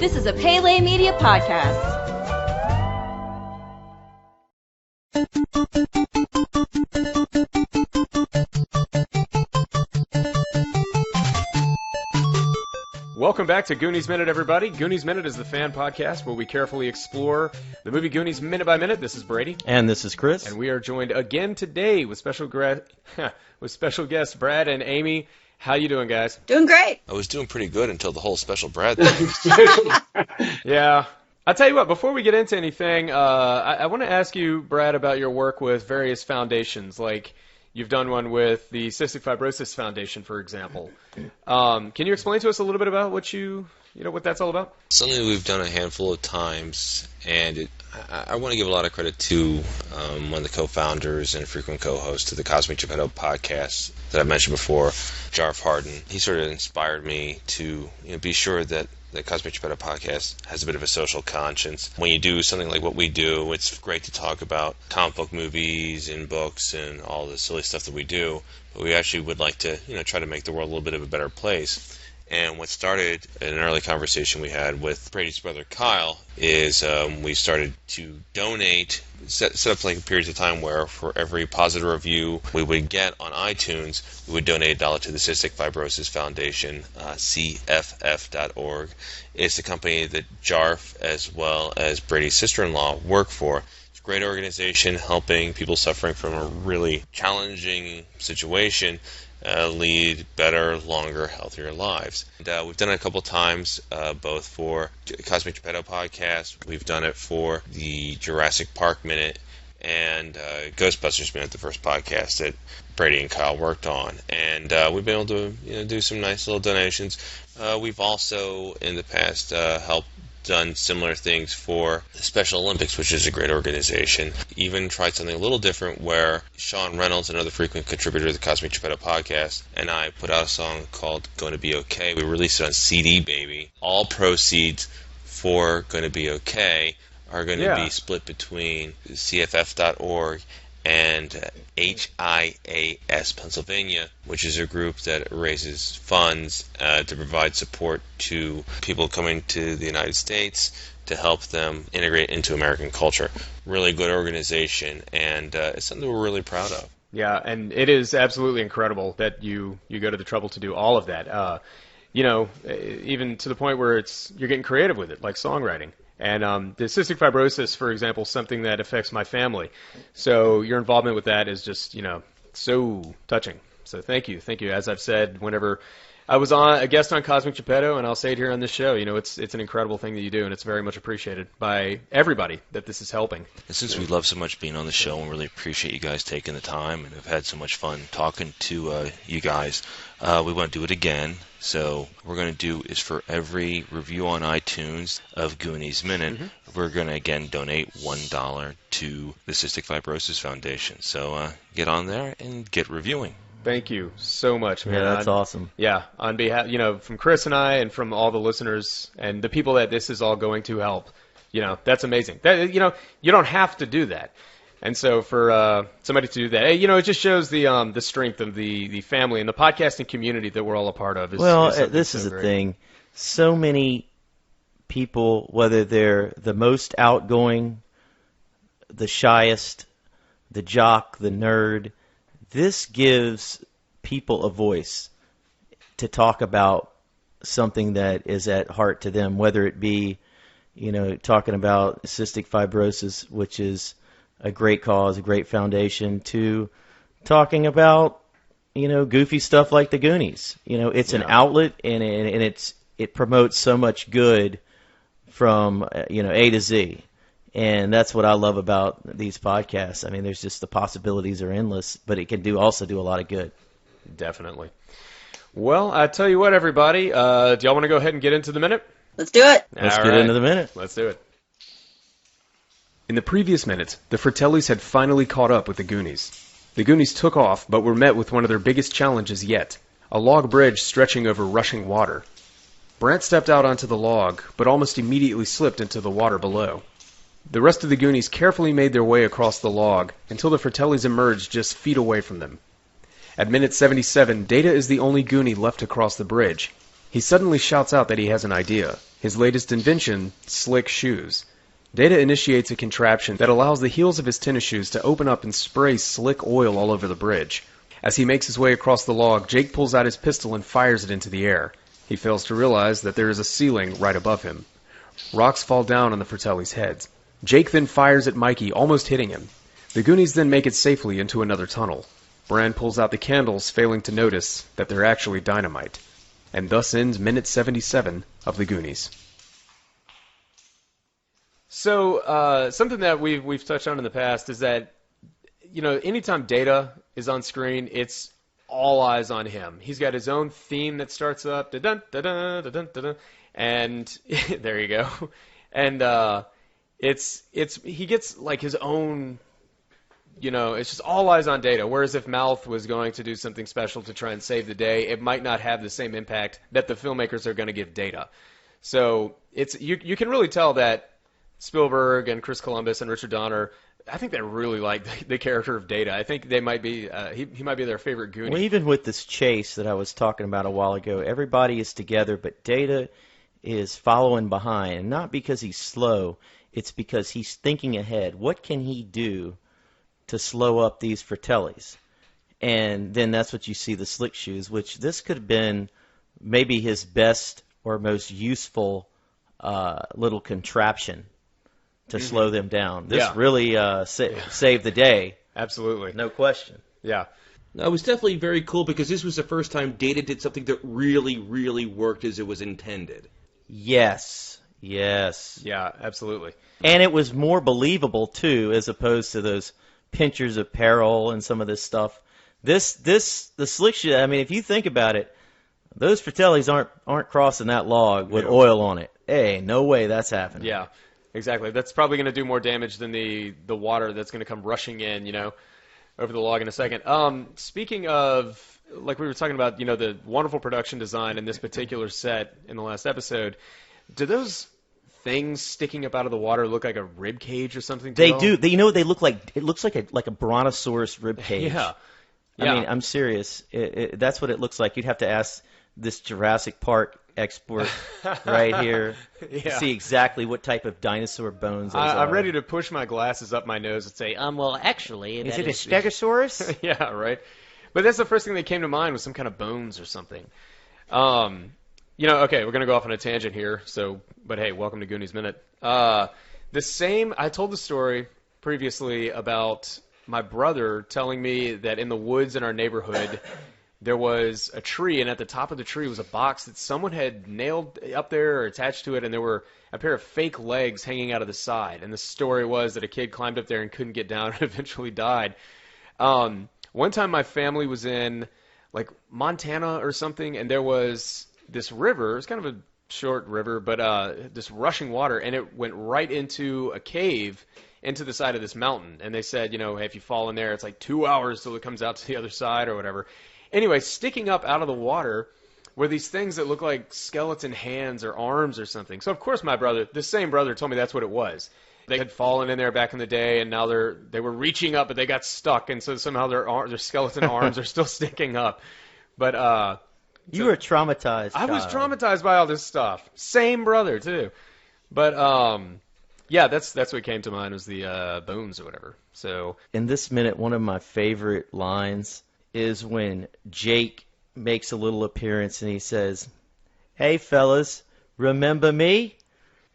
This is a Pele Media podcast. Welcome back to Goonies Minute, everybody. Goonies Minute is the fan podcast where we carefully explore the movie Goonies minute by minute. This is Brady. And this is Chris. And we are joined again today with special guests Brad and Amy. How you doing, guys? Doing great. I was doing pretty good until the whole special Brad thing. Yeah. I'll tell you what, before we get into anything, I want to ask you, Brad, about your work with various foundations, like you've done one with the Cystic Fibrosis Foundation, for example. Can you explain to us a little bit about what what that's all about? Something we've done a handful of times, and I want to give a lot of credit to one of the co-founders and frequent co-hosts of the Cosmic Geppetto podcast that I mentioned before, Jarf Hardin. He sort of inspired me to be sure that the Cosmic Geppetto podcast has a bit of a social conscience. When you do something like what we do, it's great to talk about comic book movies and books and all the silly stuff that we do, but we actually would like to try to make the world a little bit of a better place. And what started in an early conversation we had with Brady's brother Kyle is we started to donate, set up like periods of time where for every positive review we would get on iTunes, we would donate $1 to the Cystic Fibrosis Foundation, cff.org. It's the company that Jarf as well as Brady's sister-in-law work for. It's a great organization helping people suffering from a really challenging situation lead better, longer, healthier lives. And, we've done it a couple times, both for Cosmic Geppetto podcast. We've done it for the Jurassic Park Minute and Ghostbusters Minute, the first podcast that Brady and Kyle worked on. And we've been able to do some nice little donations. We've also in the past done similar things for the Special Olympics, which is a great organization. Even tried something a little different where Sean Reynolds, another frequent contributor to the Cosmic Geppetto podcast, and I put out a song called Going to Be Okay. We released it on CD, baby. All proceeds for Going to Be Okay are going to be split between cff.org and HIAS Pennsylvania, which is a group that raises funds to provide support to people coming to the United States to help them integrate into American culture. Really good organization, and it's something we're really proud of. Yeah, and it is absolutely incredible that you go to the trouble to do all of that. Even to the point where you're getting creative with it, like songwriting. And the cystic fibrosis, for example, is something that affects my family. So your involvement with that is just, so touching. So thank you. As I've said, whenever I was a guest on Cosmic Geppetto, and I'll say it here on this show, it's an incredible thing that you do, and it's very much appreciated by everybody that this is helping. And since we love so much being on the show and really appreciate you guys taking the time and have had so much fun talking to you guys, we want to do it again. So what we're going to do is for every review on iTunes of Goonies Minute, we're going to again donate $1 to the Cystic Fibrosis Foundation. So get on there and get reviewing. Thank you so much, man. Yeah, that's awesome. Yeah, on behalf, from Chris and I, and from all the listeners and the people that this is all going to help, that's amazing. That, you don't have to do that. And so for somebody to do that, it just shows the strength of the family and the podcasting community that we're all a part of. This is the thing. So many people, whether they're the most outgoing, the shyest, the jock, the nerd, this gives people a voice to talk about something that is at heart to them, whether it be, talking about cystic fibrosis, which is a great cause, a great foundation, to talking about, goofy stuff like the Goonies. It's an outlet, and it promotes so much good from, A to Z. And that's what I love about these podcasts. I mean, there's just the possibilities are endless, but it can also do a lot of good. Definitely. Well, I tell you what, everybody, do y'all want to go ahead and get into the minute? Let's do it. Let's get into the minute. Let's do it. In the previous minute, the Fratellis had finally caught up with the Goonies. The Goonies took off, but were met with one of their biggest challenges yet, a log bridge stretching over rushing water. Brant stepped out onto the log, but almost immediately slipped into the water below. The rest of the Goonies carefully made their way across the log until the Fratellis emerged just feet away from them. At minute 77, Data is the only Goonie left to cross the bridge. He suddenly shouts out that he has an idea. his latest invention, slick shoes. Data initiates a contraption that allows the heels of his tennis shoes to open up and spray slick oil all over the bridge. As he makes his way across the log, Jake pulls out his pistol and fires it into the air. He fails to realize that there is a ceiling right above him. Rocks fall down on the Fratellis' heads. Jake then fires at Mikey, almost hitting him. The Goonies then make it safely into another tunnel. Bran pulls out the candles, failing to notice that they're actually dynamite. And thus ends minute 77 of The Goonies. So, something that we've touched on in the past is that, anytime Data is on screen, it's all eyes on him. He's got his own theme that starts up, da-dun, da-dun, da-dun, da-dun, and there you go. And he gets like his own, it's just all eyes on Data. Whereas if Mouth was going to do something special to try and save the day, it might not have the same impact that the filmmakers are going to give Data. So you can really tell that Spielberg and Chris Columbus and Richard Donner, I think they really like the character of Data. I think they might be he might be their favorite Goonie. Well, even with this chase that I was talking about a while ago, everybody is together, but Data is following behind, and not because he's slow. It's because he's thinking ahead. What can he do to slow up these Fratellis? And then that's what you see, the slick shoes, which this could have been maybe his best or most useful little contraption to slow them down. This really saved the day. Absolutely. No question. Yeah. No, it was definitely very cool because this was the first time Data did something that really, really worked as it was intended. Yes. Yeah, absolutely. And it was more believable, too, as opposed to those pinchers of peril and some of this stuff. The slick shit, I mean, if you think about it, those Fratellis aren't crossing that log with oil on it. Hey, no way that's happening. Yeah, exactly. That's probably going to do more damage than the water that's going to come rushing in, over the log in a second. Speaking of, like we were talking about, the wonderful production design in this particular set in the last episode, do those things sticking up out of the water look like a rib cage or something? They do. They they look like, it looks like a brontosaurus rib cage. Yeah. I mean, I'm serious. That's what it looks like. You'd have to ask this Jurassic Park expert right here to see exactly what type of dinosaur bones those are. I'm ready to push my glasses up my nose and say, well, actually... Is it a Stegosaurus? Yeah, right. But that's the first thing that came to mind was some kind of bones or something. Okay, we're going to go off on a tangent here, but hey, welcome to Goonies Minute. I told the story previously about my brother telling me that in the woods in our neighborhood, there was a tree, and at the top of the tree was a box that someone had nailed up there or attached to it, and there were a pair of fake legs hanging out of the side. And the story was that a kid climbed up there and couldn't get down and eventually died. One time my family was in, like, Montana or something, and there was this river. It was kind of a short river, but this rushing water, and it went right into a cave into the side of this mountain. And they said, hey, if you fall in there, it's like 2 hours till it comes out to the other side or whatever. Anyway, sticking up out of the water were these things that looked like skeleton hands or arms or something. So, of course, this same brother told me that's what it was. They had fallen in there back in the day, and now they were reaching up, but they got stuck, and so somehow their skeleton arms are still sticking up. But you were traumatized. I was traumatized by all this stuff. Same brother, too. But, that's what came to mind was the bones or whatever. So in this minute, one of my favorite lines is when Jake makes a little appearance and he says, "Hey, fellas, remember me?"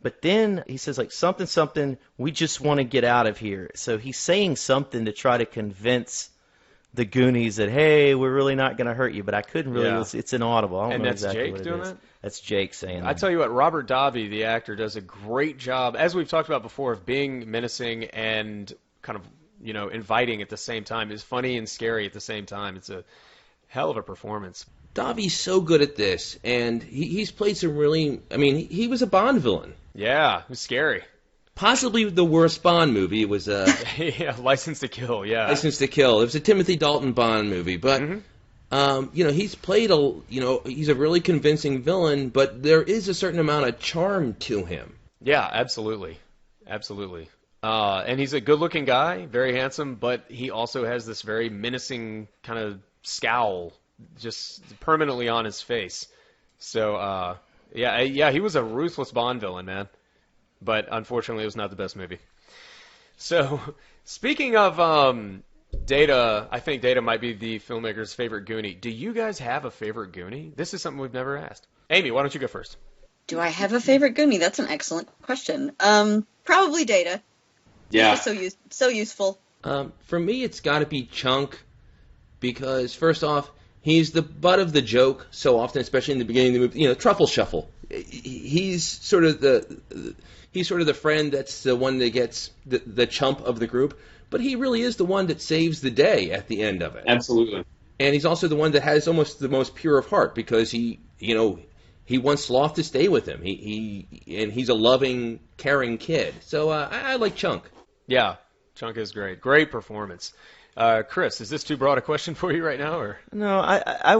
But then he says, like, something, we just want to get out of here. So he's saying something to try to convince the Goonies that, hey, we're really not going to hurt you. But I couldn't really, it's inaudible. I don't know exactly Jake what it doing is. that? That's Jake saying that. I tell you what, Robert Davi, the actor, does a great job, as we've talked about before, of being menacing and kind of, inviting at the same time. Is funny and scary at the same time. It's a hell of a performance. Davi's so good at this, and he's played some really... I mean, he was a Bond villain. Yeah, it was scary. Possibly the worst Bond movie. It was yeah, License to Kill, yeah. License to Kill. It was a Timothy Dalton Bond movie, but... he's played he's a really convincing villain, but there is a certain amount of charm to him. Yeah, absolutely. Absolutely. And he's a good-looking guy, very handsome, but he also has this very menacing kind of scowl just permanently on his face. So, Yeah, he was a ruthless Bond villain, man. But unfortunately, it was not the best movie. So, speaking of Data, I think Data might be the filmmaker's favorite Goonie. Do you guys have a favorite Goonie? This is something we've never asked. Amy, why don't you go first? Do I have a favorite Goonie? That's an excellent question. Probably Data. Yeah. Data's so useful. For me, it's got to be Chunk, because first off, he's the butt of the joke so often, especially in the beginning of the movie. You know, Truffle Shuffle. He's sort of the friend that's the one that gets the chump of the group, but he really is the one that saves the day at the end of it. Absolutely. And he's also the one that has almost the most pure of heart, because he wants Sloth to stay with him. He's a loving, caring kid. So I like Chunk. Yeah, Chunk is great. Great performance. Chris, is this too broad a question for you right now, or? No, I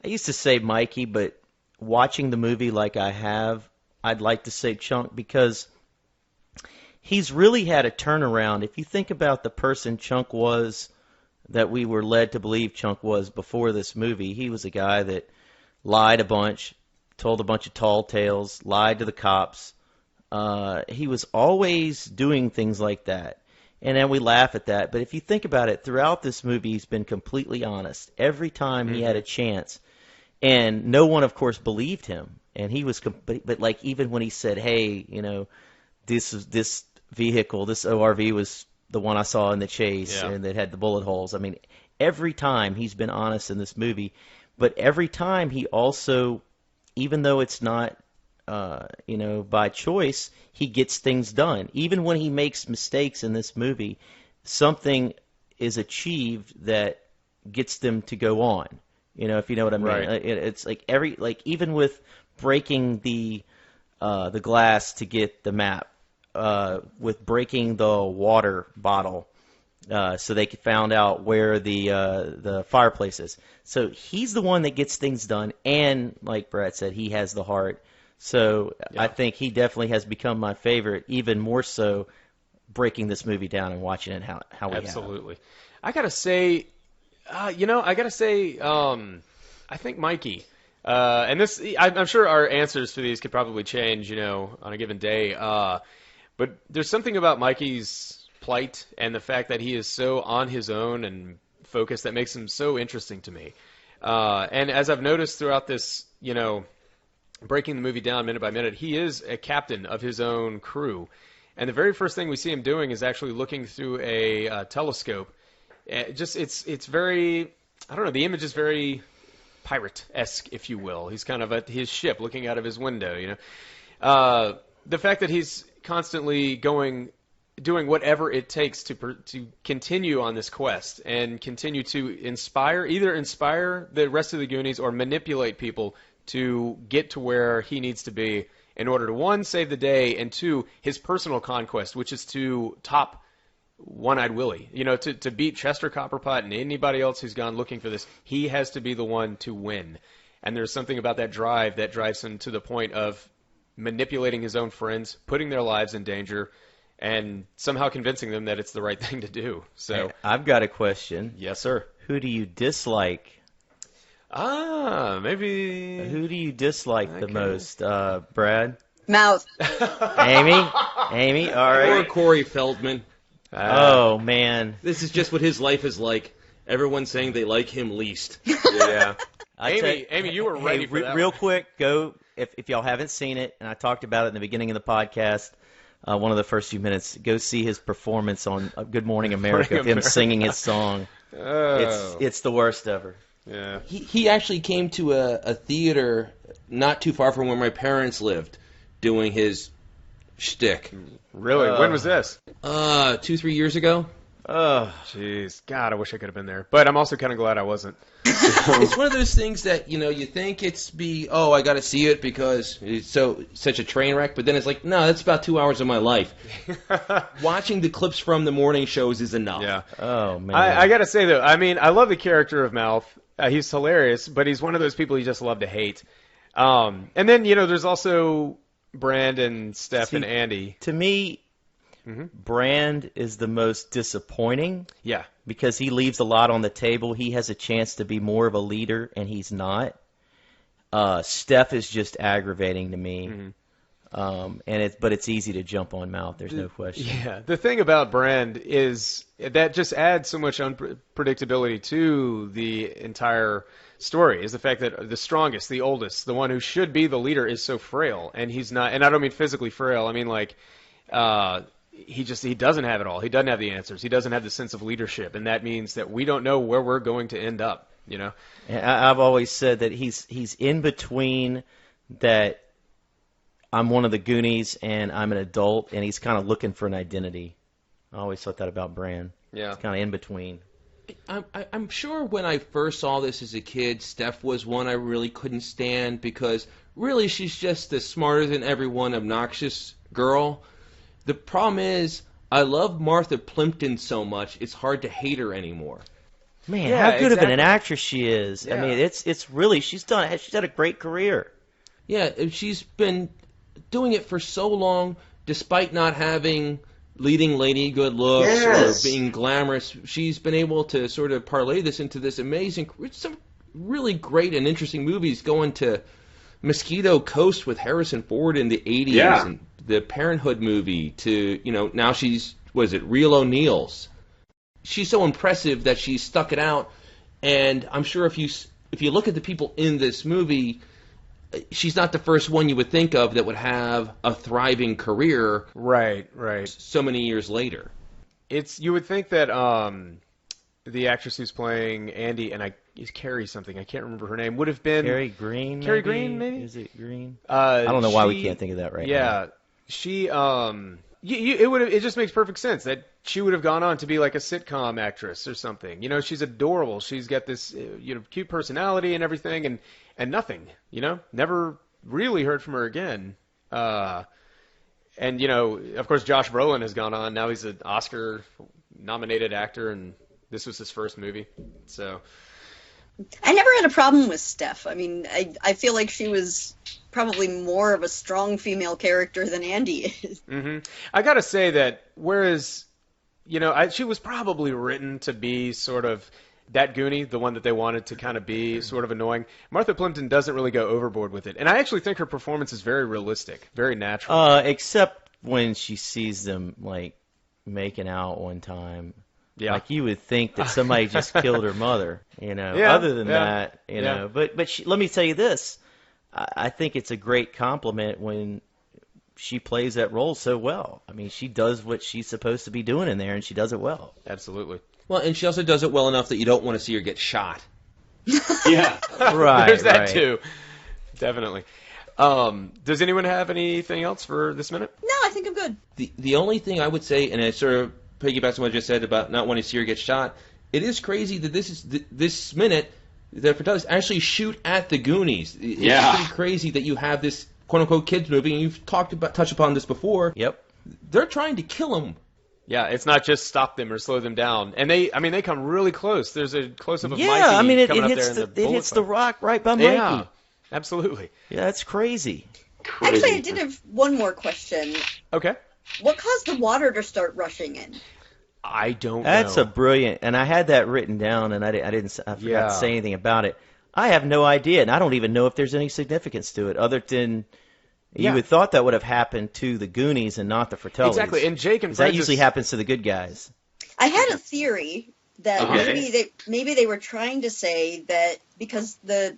used to say Mikey, but watching the movie like I have, I'd like to say Chunk, because he's really had a turnaround. If you think about the person Chunk was, that we were led to believe Chunk was before this movie, he was a guy that lied a bunch, told a bunch of tall tales, lied to the cops. He was always doing things like that. And then we laugh at that. But if you think about it, throughout this movie, he's been completely honest. Every time he had a chance. And no one, of course, believed him. And he was, but like even when he said, hey, this vehicle, this ORV was the one I saw in the chase and that had the bullet holes. I mean, every time he's been honest in this movie. But every time he also, even though it's not, by choice, he gets things done. Even when he makes mistakes in this movie, something is achieved that gets them to go on. If you know what I mean. Right. It's like even with breaking the glass to get the map, with breaking the water bottle, so they found out where the fireplace is. So he's the one that gets things done, and like Brad said, he has the heart. So I think he definitely has become my favorite, even more so breaking this movie down and watching it how we have. Absolutely. I gotta say, I think Mikey. And this, I'm sure our answers to these could probably change, on a given day. But there's something about Mikey's plight and the fact that he is so on his own and focused that makes him so interesting to me. And as I've noticed throughout this, breaking the movie down minute by minute, he is a captain of his own crew. And the very first thing we see him doing is actually looking through a telescope. It's very, I don't know, the image is very pirate-esque, if you will. He's kind of at his ship looking out of his window, The fact that he's constantly doing whatever it takes to continue on this quest and continue to either inspire the rest of the Goonies or manipulate people to get to where he needs to be in order to, one, save the day, and two, his personal conquest, which is to top One-Eyed Willie. To beat Chester Copperpot and anybody else who's gone looking for this, he has to be the one to win. And there's something about that drive that drives him to the point of manipulating his own friends, putting their lives in danger, and somehow convincing them that it's the right thing to do. So Hey, I've got a question. Yes, sir. Who do you dislike? Maybe. Who do you dislike the most, Brad? Mouth. Amy, all Or right. Corey Feldman. Oh man, This is just what his life is like. Everyone's saying they like him least. Yeah. I tell Amy, you were ready for that real one. quick, go if y'all haven't seen it, and I talked about it in the beginning of the podcast. One of the first few minutes, go see his performance on Good Morning America, of him singing his song. Oh. It's the worst ever. Yeah. He actually came to a theater not too far from where my parents lived, doing his shtick. Really? When was this? 2-3 years ago. Oh, Jeez. God, I wish I could have been there. But I'm also kind of glad I wasn't. It's one of those things that you think I got to see it because it's such a train wreck, but then it's like, no, that's about 2 hours of my life. Watching the clips from the morning shows is enough. Yeah. oh man. I got to say, though, I love the character of Mouth. He's hilarious, but he's one of those people you just love to hate. And then, there's also Brandon, Steph, and Andy. To me, Brand is the most disappointing. Yeah. Because he leaves a lot on the table. He has a chance to be more of a leader, and he's not. Steph is just aggravating to me. Mm-hmm. But it's easy to jump on Mouth. There's no question. Yeah, the thing about Brand is that just adds so much unpredictability to the entire story. Is the fact that the strongest, the oldest, the one who should be the leader is so frail, and he's not. And I don't mean physically frail. I mean like he doesn't have it all. He doesn't have the answers. He doesn't have the sense of leadership, and that means that we don't know where we're going to end up. You know, And I've always said that he's in between that. I'm one of the Goonies, and I'm an adult, and he's kind of looking for an identity. I always thought that about Bran. Yeah. It's kind of in between. I'm sure when I first saw this as a kid, Steph was one I really couldn't stand because really she's just the smarter than everyone obnoxious girl. The problem is I love Martha Plimpton so much it's hard to hate her anymore. Man, Yeah, how good of an exactly. actress she is. I Yeah. mean, it's really she's had a great career. Yeah, she's been doing it for so long despite not having leading lady good looks Yes. or being glamorous. She's been able to sort of parlay this into this amazing, some really great and interesting movies, going to Mosquito Coast with Harrison Ford in the 80s Yeah. and the Parenthood movie to, now she's, Real O'Neill's. She's so impressive that she's stuck it out, and I'm sure if you look at the people in this movie, she's not the first one you would think of that would have a thriving career right. so many years later. You would think that the actress who's playing Andy and is Carrie something, I can't remember her name, would have been Carrie Green. Carrie Green, maybe? Is it Green? I don't know why we can't think of that right now. Yeah, she it just makes perfect sense that she would have gone on to be like a sitcom actress or something. You know, she's adorable. She's got this cute personality and everything, and nothing. Never really heard from her again. And of course, Josh Brolin has gone on. Now he's an Oscar-nominated actor, and this was his first movie. So I never had a problem with Steph. I mean, I feel like she was probably more of a strong female character than Andy is. hmm I gotta say that whereas she was probably written to be sort of that Goonie, the one that they wanted to kind of be sort of annoying. Martha Plimpton doesn't really go overboard with it, and I actually think her performance is very realistic, very natural. Except when she sees them like making out one time. Yeah. Like you would think that somebody just killed her mother, Yeah, Other than yeah, that, yeah. But let me tell you this, I think it's a great compliment when she plays that role so well. I mean, she does what she's supposed to be doing in there, and she does it well. Absolutely. Well, and she also does it well enough that you don't want to see her get shot. Yeah. Right. There's that right. too. Definitely. Does anyone have anything else for this minute? No, I think I'm good. The only thing I would say, and I sort of piggybacks on what I just said about not wanting to see her get shot, it is crazy that this minute the protagonists actually shoot at the Goonies. It's Yeah. pretty crazy that you have this quote unquote kids movie, and you've touched upon this before. Yep. They're trying to kill him. Yeah, it's not just stop them or slow them down, and they come really close. There's a close up of Yeah, Mikey I mean, it coming up hits there in it bullet hits the fight. rock right by Mikey. Yeah, absolutely. Yeah, that's crazy. Actually, I did have one more question. Okay. What caused the water to start rushing in? I don't That's know. a brilliant, and I had that written down, and I forgot Yeah. to say anything about it. I have no idea, and I don't even know if there's any significance to it, other than Yeah. you would thought that would have happened to the Goonies and not the Fratellis. Exactly, and Jake and 'Cause that Francis usually happens to the good guys. I had a theory that Okay. maybe they were trying to say that because the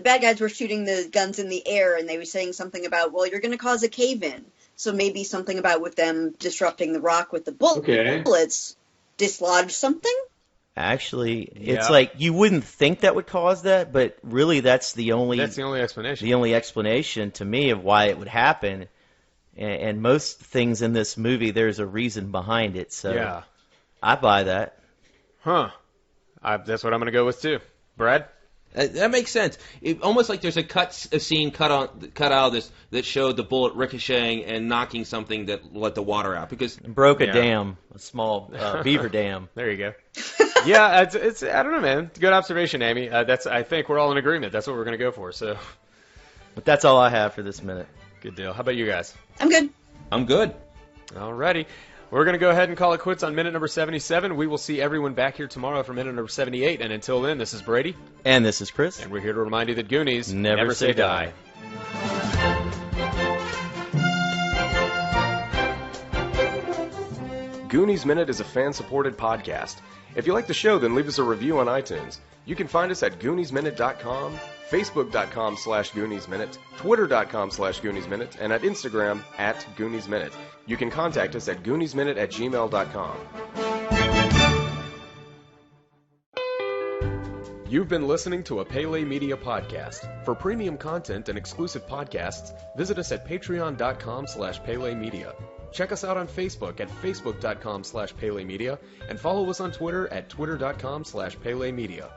bad guys were shooting the guns in the air, and they were saying something about, well, you're going to cause a cave-in. So maybe something about with them disrupting the rock with the bullets dislodge something? Actually, it's Yeah. like you wouldn't think that would cause that, but really that's the only explanation. to me of why it would happen. And most things in this movie, there's a reason behind it. So Yeah. I buy that. Huh. That's what I'm going to go with too. Brad? That makes sense. Almost like there's a scene cut out of this that showed the bullet ricocheting and knocking something that let the water out. Because Broke a Yeah. dam, a small beaver dam. There you go. Yeah, it's I don't know, man. Good observation, Amy. I think we're all in agreement. That's what we're going to go for. So, But that's all I have for this minute. good deal. How about you guys? I'm good. I'm good. Alrighty. We're going to go ahead and call it quits on minute number 77. We will see everyone back here tomorrow for minute number 78. And until then, this is Brady. And this is Chris. And we're here to remind you that Goonies Never say die. Goonies Minute is a fan-supported podcast. If you like the show, then leave us a review on iTunes. You can find us at GooniesMinute.com, Facebook.com/GooniesMinute, Twitter.com/GooniesMinute, and at Instagram at GooniesMinute. You can contact us at GooniesMinute@gmail.com. You've been listening to a Pele Media podcast. For premium content and exclusive podcasts, visit us at Patreon.com/Pele Media. Check us out on Facebook at Facebook.com/Pele Media, and follow us on Twitter at Twitter.com/Pele Media.